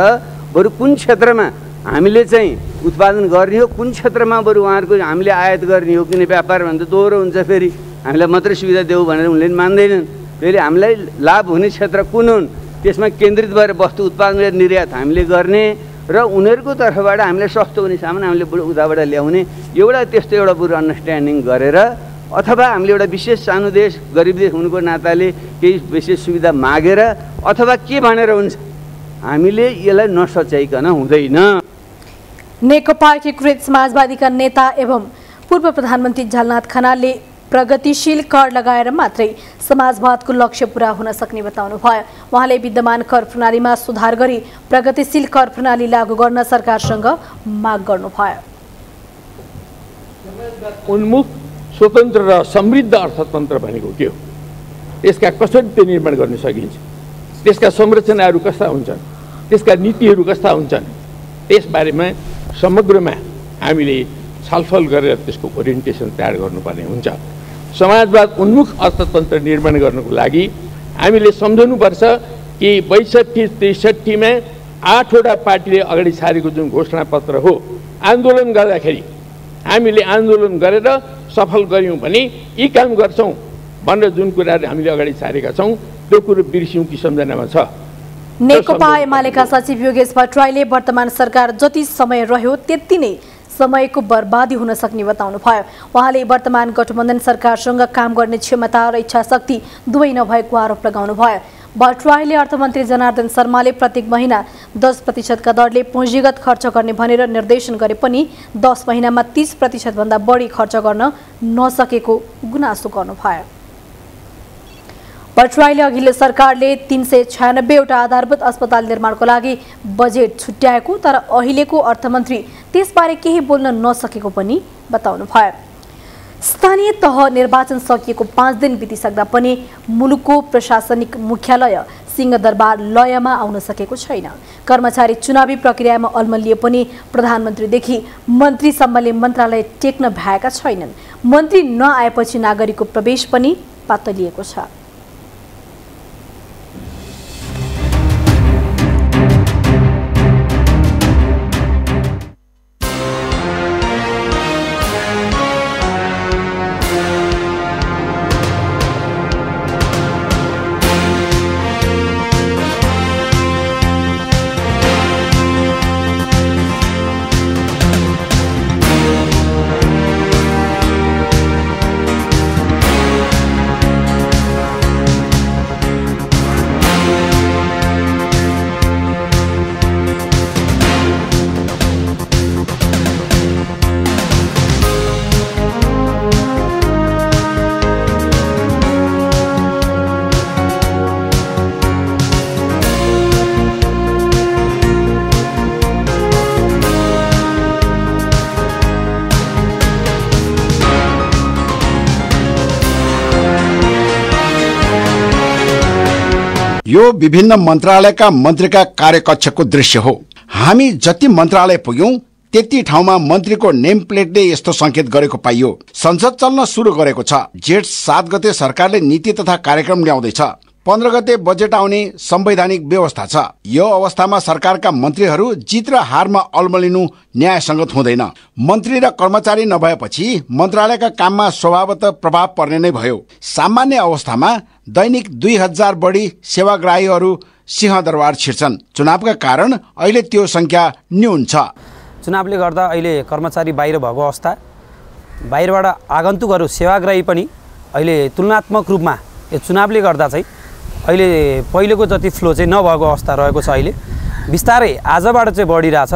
बरु कुन क्षेत्रमा हामीले चाहिँ उत्पादन गर्ने हो, कुन क्षेत्रमा बरु उहाँहरूको हामीले आयात गर्ने हो। किन व्यापार भन्दा दोहोरो हुन्छ, फेरि हामीलाई मात्रै सुविधा देऊ भनेर उनले मान्दैनन्। फेरि हामीलाई लाभ हुने क्षेत्र कुन हुन् त्यसमा केन्द्रित भएर वस्तु उत्पादन र निर्यात हामीले गर्ने र उनीहरूको तर्फबाट हामीलाई सस्तो हुने सामान हामीले उताबाट ल्याउने एउटा त्यस्तो एउटा बरु अन्डरस्ट्यान्डिङ गरेर, अथवा हामीले एउटा विशेष सानो देश गरिब देश हुनुको नाताले केही विशेष सुविधा मागेर अथवा के भनेर हुन्छ, हामीले यसलाई नसच्याइकन हुँदैन। नेकपा एकीकृत समाजवादीका नेता एवं पूर्व प्रधानमन्त्री झलनाथ खनालले प्रगतिशील कर लगाएर मात्रै समाजवादको लक्ष्य पूरा हुन सक्ने बताउनु भयो। उहाँले विद्यमान कर प्रणालीमा सुधार गरी प्रगतिशील कर प्रणाली लागू गर्न सरकारसँग माग गर्नुभयो। उन्मुख स्वतन्त्र र समृद्ध अर्थतन्त्र भनेको के हो, यसका कसरी त्यो निर्माण गर्न सकिन्छ, त्यसका संरचनाहरू कस्ता हुन्छन्, त्यसका नीतिहरू कस्ता हुन्छन्, त्यसबारेमा समग्रमा हामीले छलफल गरेर त्यसको ओरिएन्टेसन तयार गर्नुपर्ने हुन्छ। समाजवाद उन्मुख अर्थतन्त्र निर्माण गर्नको लागि हामीले सम्झनुपर्छ कि 62-63मा 8वटा पार्टीले अगाडि सारेको जुन घोषणापत्र हो, आन्दोलन गर्दाखेरि हामीले आन्दोलन गरेर सफल गऱ्यौँ भने यी काम गर्छौँ भनेर जुन कुराहरू हामीले अगाडि सारेका छौँ त्यो कुरो बिर्स्यौँ कि सम्झनामा छ। नेकपा एमालेका सचिव योगेश भट्टराईले वर्तमान सरकार जति समय रह्यो त्यति नै समयको बर्बादी हुन सक्ने बताउनुभयो। उहाँले वर्तमान गठबन्धन सरकारसँग काम गर्ने क्षमता र इच्छाशक्ति दुवै नभएको आरोप लगाउनुभयो। भट्टराईले अर्थमन्त्री जनार्दन शर्माले प्रत्येक महिना 10% दरले पुँजीगत खर्च गर्ने भनेर निर्देशन गरे पनि 10 महिनामा 30% भन्दा बढी खर्च गर्न नसकेको गुनासो गर्नुभयो। भट्टराईले अघिल्लो सरकारले 396वटा आधारभूत अस्पताल निर्माणको लागि बजेट छुट्याएको तर अहिलेको अर्थमन्त्री त्यसबारे केही बोल्न नसकेको पनि बताउनुभयो। स्थानीय तह निर्वाचन सकिएको 5 दिन बितिसक्दा पनि मुलुकको प्रशासनिक मुख्यालय सिंहदरबार लयमा आउन सकेको छैन। कर्मचारी चुनावी प्रक्रियामा अल्मलिए पनि प्रधानमन्त्रीदेखि मन्त्रीसम्मले मन्त्रालय टेक्न भएका छैनन्। मन्त्री नआएपछि नागरिकको प्रवेश पनि पातलिएको छ। यो विभिन्न मन्त्रालयका मन्त्रीका कार्यकक्षको दृश्य हो। हामी जति मन्त्रालय पुग्यौं त्यति ठाउँमा मन्त्रीको नेम प्लेटले यस्तो संकेत गरेको पाइयो। संसद चल्न सुरु गरेको छ। जेठ 7 गते सरकारले नीति तथा कार्यक्रम ल्याउँदैछ। 15 गते बजेट आउने संवैधानिक व्यवस्था छ। यो अवस्थामा सरकारका मन्त्रीहरू जित र हारमा अल्मलिनु न्यायसंगत हुँदैन। मन्त्री र कर्मचारी नभएपछि मन्त्रालयका काममा स्वभावतः प्रभाव पर्ने नै भयो। सामान्य अवस्थामा दैनिक 2000 बढी सेवाग्राहीहरू सिंहदरबार छिर्छन्। चुनावका कारण अहिले त्यो संख्या न्यून छ। चुनावले गर्दा अहिले कर्मचारी बाहिर भएको अवस्था, बाहिरबाट आगन्तुकहरू सेवाग्राही पनि अहिले तुलनात्मक रूपमा यो चुनावले गर्दा चाहिँ अहिले पहिलेको जति फ्लो चाहिँ नभएको अवस्था रहेको छ। अहिले बिस्तारै आजबाट चाहिँ बढिरहेछ।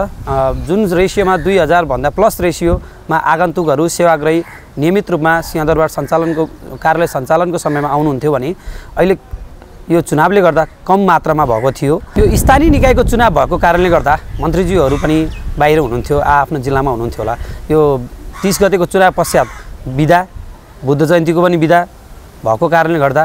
जुन रेसियोमा 2000 भन्दा प्लस रेसियोमा आगन्तुकहरू सेवाग्राही नियमित रूपमा सिंहदरबार कार्यालय सञ्चालनको समयमा आउनुहुन्थ्यो भने अहिले यो चुनावले गर्दा कम मात्रामा भएको थियो। यो स्थानीय निकायको चुनाव भएको कारणले गर्दा मन्त्रीज्यूहरू पनि बाहिर हुनुहुन्थ्यो, आफ्नो जिल्लामा हुनुहुन्थ्यो होला। यो 30 गतेको चुनाव पश्चात बिदा, बुद्ध जयन्तीको पनि बिदा भएको कारणले गर्दा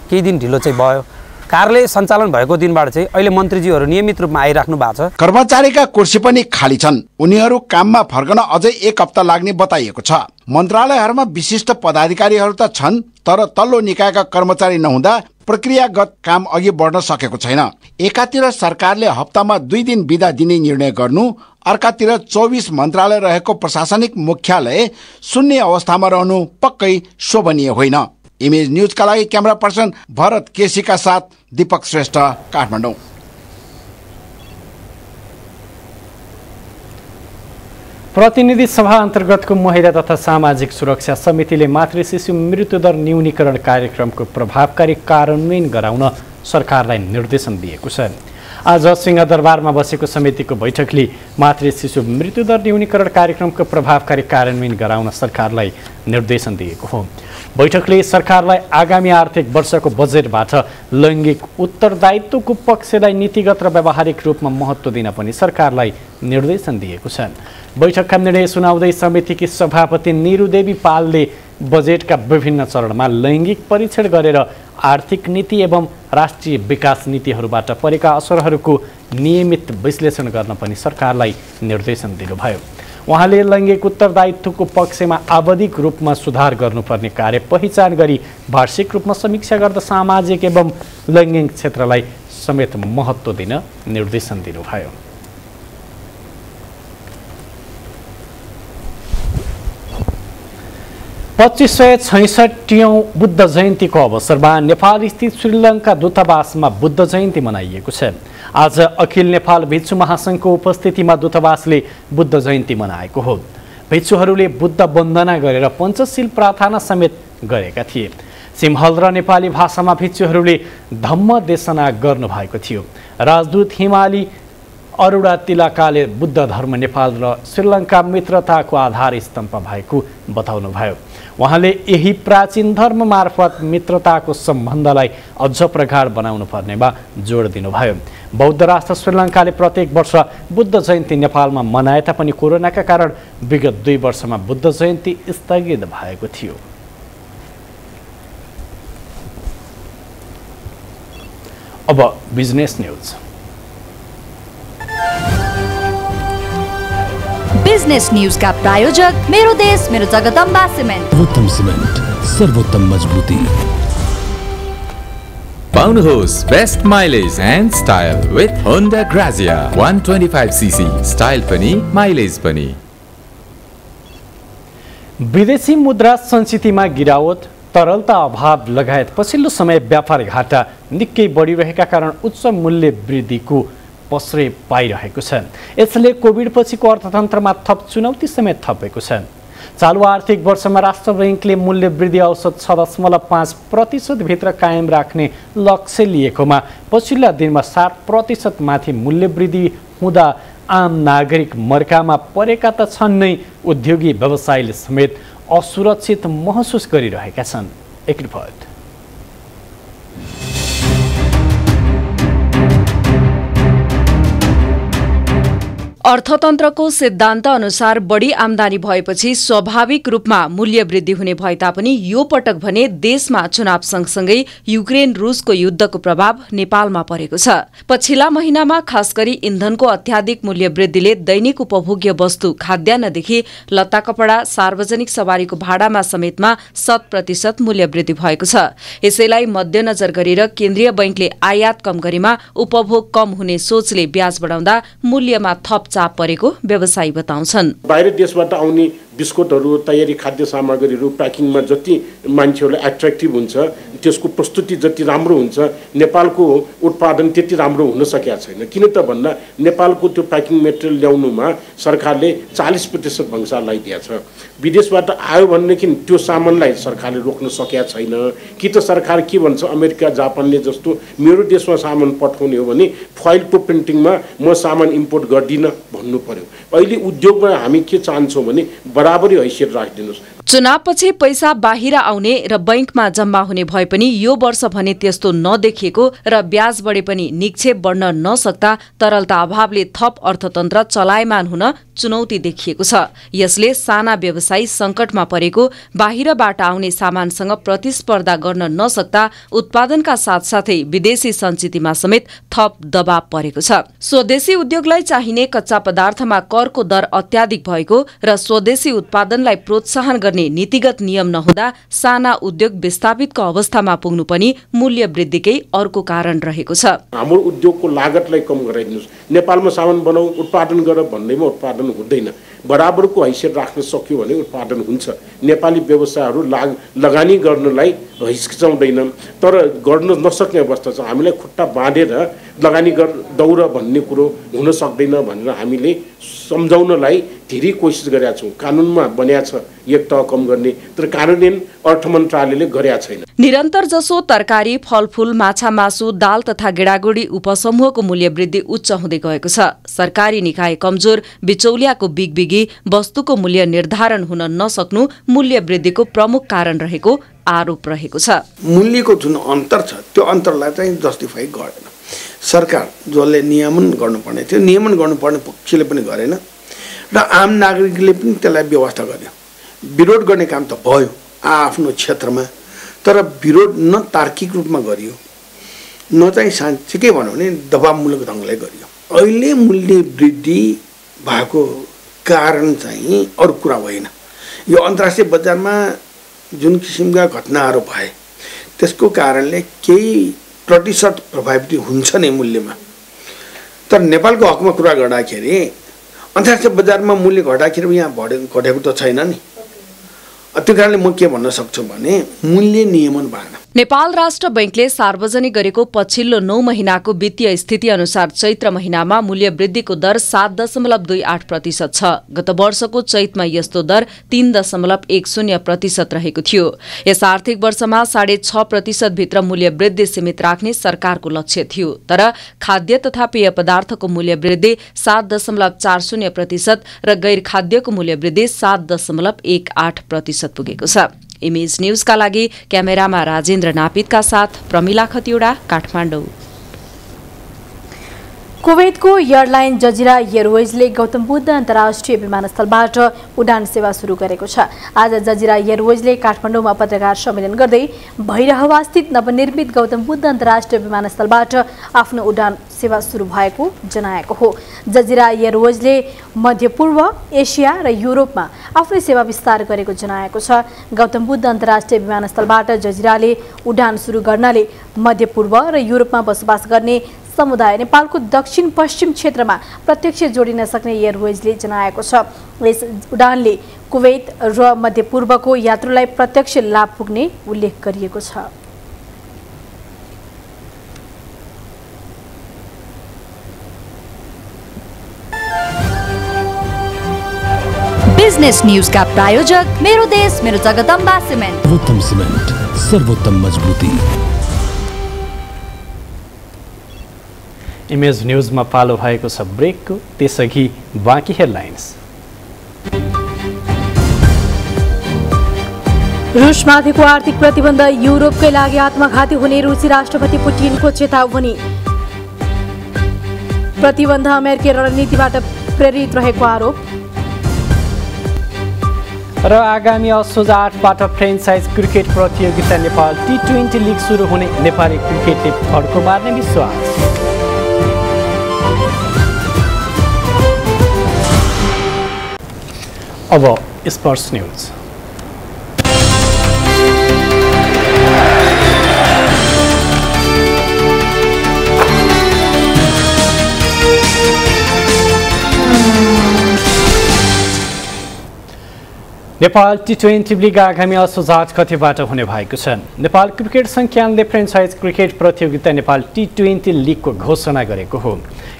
केही दिन ढिलो चाहिँ भयो। कार्यालय सञ्चालन भएको दिनबाट चाहिँ अहिले मन्त्रीज्यूहरू नियमित रूपमा आइराख्नु भएको छ। कर्मचारीका कुर्सी पनि खाली छन्। उनीहरू काममा फर्कन अझै 1 हप्ता लाग्ने बताइएको छ। मन्त्रालयहरूमा विशिष्ट पदाधिकारीहरू त छन्, तर तल्लो निकायका कर्मचारी नहुँदा प्रक्रियागत काम अघि बढ्न सकेको छैन। एकातिर सरकारले हप्तामा 2 दिन बिदा दिने निर्णय गर्नु, अर्कातिर 24 मन्त्रालय रहेको प्रशासनिक मुख्यालय शून्य अवस्थामा रहनु पक्कै शोभनीय होइन। इमेज न्यूजका लागि क्यामेरा पर्सन भरत केसीका साथ दीपक श्रेष्ठ, काठमाडौँ। प्रतिनिधि सभा अन्तर्गतको महिला तथा सामाजिक सुरक्षा समितिले मातृ शिशु मृत्युदर न्यूनीकरण कार्यक्रमको प्रभावकारी कार्यान्वयन गराउन सरकारलाई निर्देशन दिएको छ। आज सिंहदरबारमा बसेको समितिको बैठकले मातृ शिशु मृत्युदर न्यूनीकरण कार्यक्रमको प्रभावकारी कार्यान्वयन गराउन सरकारलाई निर्देशन दिएको हो। बैठकले सरकारलाई आगामी आर्थिक वर्षको बजेटबाट लैङ्गिक उत्तरदायित्वको पक्षलाई नीतिगत र व्यावहारिक रूपमा महत्त्व दिन पनि सरकारलाई निर्देशन दिएको छ। बैठकका निर्णय सुनाउँदै समितिकी सभापति निरुदेवी पालले बजेटका विभिन्न चरणमा लैङ्गिक परीक्षण गरेर आर्थिक नीति एवं राष्ट्रिय विकास नीतिहरूबाट परेका असरहरूको नियमित विश्लेषण गर्न पनि सरकारलाई निर्देशन दिनुभयो। उहाँले लैङ्गिक उत्तरदायित्वको पक्षमा आवधिक रूपमा सुधार गर्नुपर्ने कार्य पहिचान गरी वार्षिक रूपमा समीक्षा गर्दा सामाजिक एवं लैङ्गिक क्षेत्रलाई समेत महत्त्व दिन निर्देशन दिनुभयो। पच्चीस 2666औं बुद्ध जयन्तीको अवसरमा नेपाल स्थित श्रीलङ्का दूतावासमा बुद्ध जयन्ती मनाइएको छ। आज अखिल नेपाल भिक्षु महासङ्घको उपस्थितिमा दूतावासले बुद्ध जयन्ती मनाएको हो। भिक्षुहरूले बुद्ध वन्दना गरेर पञ्चशील प्रार्थना समेत गरेका थिए। सिम्हल र नेपाली भाषामा भिक्षुहरूले धम्म देशना गर्नुभएको थियो। राजदूत हिमाली अरुणा तिलकाले बुद्ध धर्म नेपाल र श्रीलङ्का मित्रताको आधार स्तम्भ भएको बताउनुभयो। उहाँले यही प्राचीन धर्म मार्फत मित्रताको सम्बन्धलाई अझ प्रगाढ बनाउनु पर्नेमा जोड दिनुभयो। बौद्ध राष्ट्र श्रीलङ्काले प्रत्येक वर्ष बुद्ध जयन्ती नेपालमा मनाए तापनि कोरोनाका कारण विगत 2 वर्षमा बुद्ध जयन्ती स्थगित भएको थियो। अब बिजनेस न्यूज। बिजनेस न्यूज का प्रायोजक मेरो देश मेरो जगदम्बा सिमेन्ट। सर्वोत्तम सिमेन्ट, सर्वोत्तम मजबुती। पाउनुहोस् best mileage and style with Honda Grazia 125cc, style पनि माइलेज पनि। विदेशी मुद्रा संचितिमा गिरावट, तरलता अभाव लगायत पछिल्लो समय व्यापार घाटा निकै बढिरहेका कारण उच्च मूल्य वृद्धिको पसरे पाइरहेको छ। यसले कोभिड पछिको अर्थतन्त्रमा थप चुनौती समेत थपेको छ। चालु आर्थिक वर्षमा राष्ट्र बैंकले मूल्य वृद्धि औसत 6.5% भित्र कायम राख्ने लक्ष्य लिएकोमा पछिल्ला दिनमा 7% माथि मूल्य वृद्धि हुँदा आम नागरिक मर्कामा परेका त छन् नै, उद्योगी व्यवसायीले समेत असुरक्षित महसुस गरिरहेका छन्। एक रिपोर्ट। अर्थतन्त्रको सिद्धान्त अनुसार बढी आमदानी भएपछि स्वाभाविक रूपमा मूल्य वृद्धि हुने भए तापनि यो पटक भने देशमा चुनाव सँगसँगै युक्रेन रुसको युद्धको प्रभाव नेपालमा परेको छ। पछिल्ला महिनामा खास गरी इन्धनको अत्याधिक मूल्य वृद्धिले दैनिक उपभोग्य वस्तु खाद्यान्नदेखि लत्ता कपडा सार्वजनिक सवारीको भाडामा समेतमा 100% मूल्य वृद्धि भएको छ। यसैलाई मध्यनजर गरेर केन्द्रीय बैंकले आयात कम गरेमा उपभोग कम हुने सोचले ब्याज बढाउँदा मूल्यमा थप चाप परेको व्यवसायी बताउँछन्। बाहिर देशबाट आउने बिस्कुटहरू, तयारी खाद्य सामग्रीहरू प्याकिङमा जति मान्छेहरूलाई एट्र्याक्टिभ हुन्छ, त्यसको प्रस्तुति जति राम्रो हुन्छ, नेपालको उत्पादन त्यति राम्रो हुन सकेका छैन। किन त भन्दा नेपालको त्यो प्याकिङ मेटेरियल ल्याउनुमा सरकारले 40% भंसा लगाइदिएको छ। विदेशबाट आयो भनेदेखि त्यो सामानलाई सरकारले रोक्न सकेका छैन। कि त सरकार के भन्छ, अमेरिका जापानले जस्तो मेरो देशमा सामान पठाउने हो भने फोइलको प्रिन्टिङमा म सामान इम्पोर्ट गर्दिनँ भन्नु पर्यो। अहिले उद्योगमा हामी के चाहन्छौँ भने बराबरी हैसियत राखिदिनुहोस्। चुनावपछि पैसा बाहिर आउने र बैंकमा जम्मा हुने भए पनि यो वर्ष भने त्यस्तो नदेखिएको र ब्याज बढे पनि निक्षेप बढ्न नसक्दा तरलता अभावले थप अर्थतन्त्र चलायमान हुन चुनौती देखिएको छ। यसले साना व्यवसायी संकटमा परेको, बाहिरबाट आउने सामानसँग प्रतिस्पर्धा गर्न नसक्दा उत्पादनका साथसाथै विदेशी सञ्चितिमा समेत थप दबाव परेको छ। स्वदेशी उद्योगलाई चाहिने कच्चा पदार्थमा करको दर अत्याधिक भएको र स्वदेशी उत्पादनलाई प्रोत्साहन गर्ने नीतिगत नियम नहुँदा साना उद्योग विस्थापितको अवस्थामा पुग्नु पनि मूल्य वृद्धिकै अर्को कारण रहेको छ। हाम्रो उद्योगको लागतलाई कम गराइदिनुहोस्, नेपालमा सामान बनाऊ, उत्पादन गर भन्दैमा उत्पादन हुँदैन। बराबरको हैसियत राख्न सक्यो भने उत्पादन हुन्छ। नेपाली व्यवसायहरू लगानी गर्नलाई हिचकिचाउँदैनन्, तर गर्न नसक्ने अवस्था छ। हामीलाई खुट्टा बाँधेर लगानी दौड भन्ने कुरो हुन सक्दैन भनेर हामीले सम्झाउनलाई धेरै कोसिस गरेका छौँ। कानुनमा बन्या छ एक तह कम गर्ने, तर कार्यान्वयन अर्थ मन्त्रालयले गरेका छैन। निरन्तर जसो तरकारी, फलफूल, माछा मासु, दाल तथा गेडागुडी उपसमूहको मूल्य वृद्धि उच्च हुँदै गएको छ। सरकारी निकाय कमजोर, बिचौलियाको बिगबिगी, वस्तुको मूल्य निर्धारण हुन नसक्नु मूल्य वृद्धिको प्रमुख कारण रहेको आरोप रहेको छ। मूल्यको जुन अन्तर छ त्यो अन्तरलाई चाहिँ जस्टिफाई गरेन सरकार, जसले नियमन गर्नुपर्ने थियो नियमन गर्नुपर्ने पक्षले पनि गरेन र आम नागरिकले पनि त्यसलाई व्यवस्था गर्यो। विरोध गर्ने काम त भयो आफ्नो क्षेत्रमा, तर विरोध न तार्किक रूपमा गरियो न चाहिँ साँच्चीकै भनौँ भने दबावमूलक ढङ्गले गरियो। अहिले मूल्य वृद्धि भएको कारण चाहिँ अरू कुरा होइन। यो अन्तर्राष्ट्रिय बजारमा जुन किसिमका घटनाहरू भए त्यसको कारणले केही प्रतिशत प्रभावित हुन्छ नै मूल्यमा। तर नेपालको हकमा कुरा गर्दाखेरि अन्तर्राष्ट्रिय बजारमा मूल्य घट्दाखेरि यहाँ घटेको त छैन नि। त्यो कारणले म के भन्न सक्छु भने मूल्य नियमन भएन। नेपाल राष्ट्र बैंकले सार्वजनिक गरेको पछिल्लो 9 महिनाको वित्तीय स्थिति अनुसार चैत्र महिनामा मूल्य वृद्धिको दर 7.28% छ। गत वर्षको चैतमा यस्तो दर 3.10% रहेको थियो। यस आर्थिक वर्षमा 6.5% भित्र मूल्य वृद्धि सीमित राख्ने सरकारको लक्ष्य थियो। तर खाद्य तथा पेय पदार्थको मूल्य वृद्धि 7.40% र गैर खाद्यको मूल्य वृद्धि 7.18% पुगेको छ। इमेज न्यूजका लागि क्यामेरामा राजेन्द्र नापितका साथ प्रमिला खतिवडा, काठमाडौँ। कुवेतको एयरलाइन जजिरा एयरवेजले गौतम बुद्ध अन्तर्राष्ट्रिय विमानस्थलबाट उडान सेवा सुरु गरेको छ। आज जजिरा एयरवेजले काठमाडौँमा पत्रकार सम्मेलन गर्दै भैरहवास्थित नवनिर्मित गौतम बुद्ध अन्तर्राष्ट्रिय विमानस्थलबाट आफ्नो उडान सेवा सुरु भएको जनाएको हो। जजिरा एयरवेजले मध्यपूर्व, एसिया र युरोपमा आफ्नो सेवा विस्तार गरेको जनाएको छ। गौतम बुद्ध अन्तर्राष्ट्रिय विमानस्थलबाट जजिराले उडान सुरु गर्नाले मध्यपूर्व र युरोपमा बसोबास गर्ने समुदाय नेपालको दक्षिण पश्चिम क्षेत्रमा प्रत्यक्ष जोडिन सक्ने एयरवेजले जनाएको छ। यस उडानले कुवेत र मध्यपूर्वको यात्रुलाई प्रत्यक्ष लाभ पुग्ने उल्लेख गरिएको छ। बिजनेस न्यूज का प्रायोजक मेरो देश मेरो जगदम्बा सिमेन्ट। सर्वोत्तम सिमेन्ट, सर्वोत्तम मजबुती। इमेज न्यूजमा पालो भएको छ ब्रेकको, त्यसअघि बाँकी हेडलाइन्स। रुसमाथिको आर्थिक प्रतिबन्ध युरोपकै लागि आत्मघाती हुने रुसी राष्ट्रपति पुटिनको चेतावनी। प्रतिबन्ध अमेरिकी रणनीतिबाट प्रेरित रहेको आरोप। र आगामी असोज 8बाट फ्रेन्चाइज क्रिकेट प्रतियोगिता नेपाल T20 लिग सुरु हुने, नेपाली क्रिकेटले फड्को मार्ने विश्वास। अब sports news. Nepal T20 league आगामी असोज 8 गतेबाट हुने भएको छ। नेपाल क्रिकेट संघ क्यानले फ्रेन्चाइज क्रिकेट प्रतियोगिता नेपाल T20 लिगको घोषणा गरेको हो।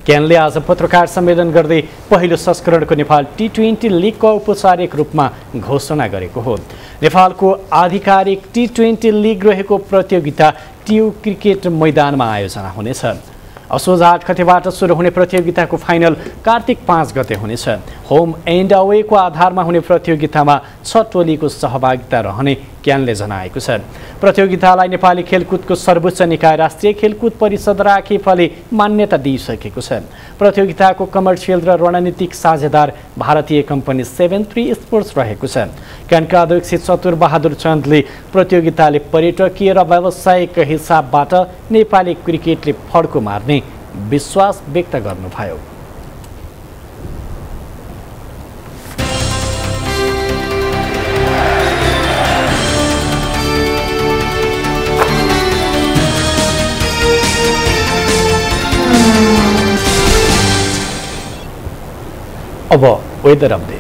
क्यानले आज पत्रकार सम्मेलन गर्दै पहिलो संस्करणको नेपाल T20 लिगको औपचारिक रूपमा घोषणा गरेको हो। नेपालको आधिकारिक T20 लिग रहेको प्रतियोगिता टियु क्रिकेट मैदानमा आयोजना हुनेछ। असोज 8 गतेबाट सुरु हुने प्रतियोगिताको फाइनल कार्तिक 5 गते हुनेछ। होम एन्ड अवेको आधारमा हुने प्रतियोगितामा 6 टोलीको सहभागिता रहने क्यानले जनाएको छ। प्रतियोगितालाई नेपाली खेलकुदको सर्वोच्च निकाय राष्ट्रिय खेलकुद परिषद र आइएफएले मान्यता दिइसकेको छ। प्रतियोगिताको कमर्सियल र रणनीतिक साझेदार भारतीय कम्पनी 73 स्पोर्ट्स रहेको छ। क्यानका अध्यक्ष चतुर बहादुर चन्दले प्रतियोगिताले पर्यटकीय र व्यावसायिक हिसाबबाट नेपाली क्रिकेटले फड्को मार्ने विश्वास व्यक्त गर्नुभयो। अब वेदर अपडेट।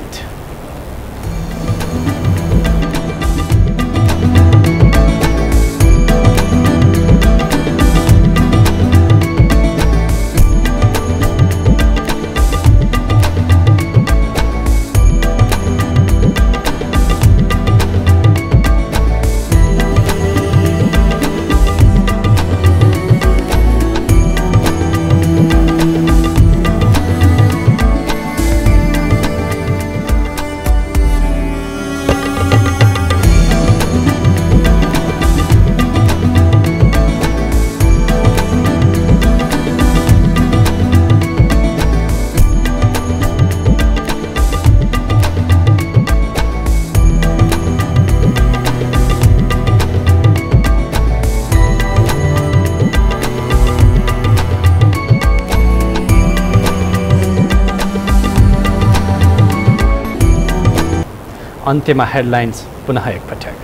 अन्त्यमा हेडलाइन्स पुनः एकपटक।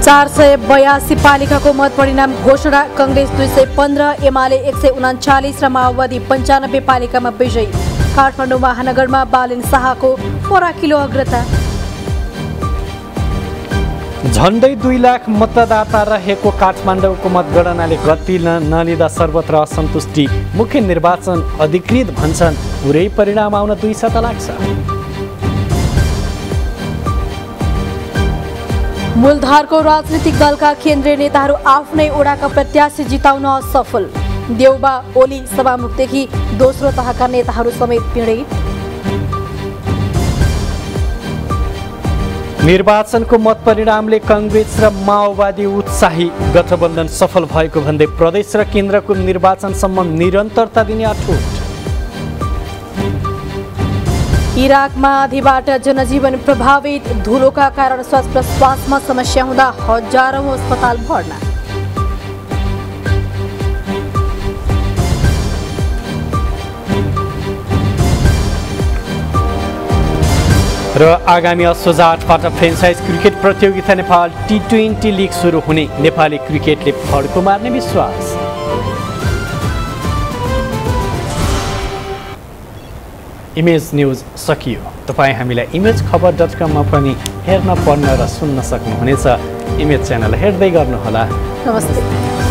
482 पालिकाको मत परिणाम घोषणा। कांग्रेस 215, एमाले 139 र माओवादी 95 पालिकामा विजयी। काठमाडौँ महानगरमा बालेन शाहको फराकिलो अग्रता। झण्डै 2 लाख मतदाता रहेको काठमाडौँको मतगणनाले गति नलिँदा सर्वत्र असन्तुष्टि। मुख्य निर्वाचन अधिकृत भन्छन् पुरै परिणाम आउन 2 सप्ताह लाग्छ। मूलधारको राजनीतिक दलका केन्द्रीय नेताहरू आफ्नै ओडाका प्रत्याशी जिताउन असफल। देउबा ओली सभामुखदेखि दोस्रो तहका नेताहरू समेत पीडित। निर्वाचनको मत परिणामले कांग्रेस र माओवादी उत्साही। गठबन्धन सफल भएको भन्दै प्रदेश र केन्द्रको निर्वाचनसम्म निरन्तरता दिने अठोट। इराकमा आधीबाट जनजीवन प्रभावित। धुलोका कारण श्वास प्रश्वासमा समस्या हुँदा हजारौं अस्पताल भर्ना। र आगामी असोजा 8बाट फ्रेन्चाइज क्रिकेट प्रतियोगिता नेपाल T20 लिग सुरु हुने। नेपाली क्रिकेटले फड्को मार्ने विश्वास। इमेज न्यूज सकियो। तपाईँ हामीलाई imagekhabar.com मा पनि हेर्न पढ्न र सुन्न सक्नुहुनेछ। इमेज च्यानल हेर्दै गर्नुहोला। नमस्ते।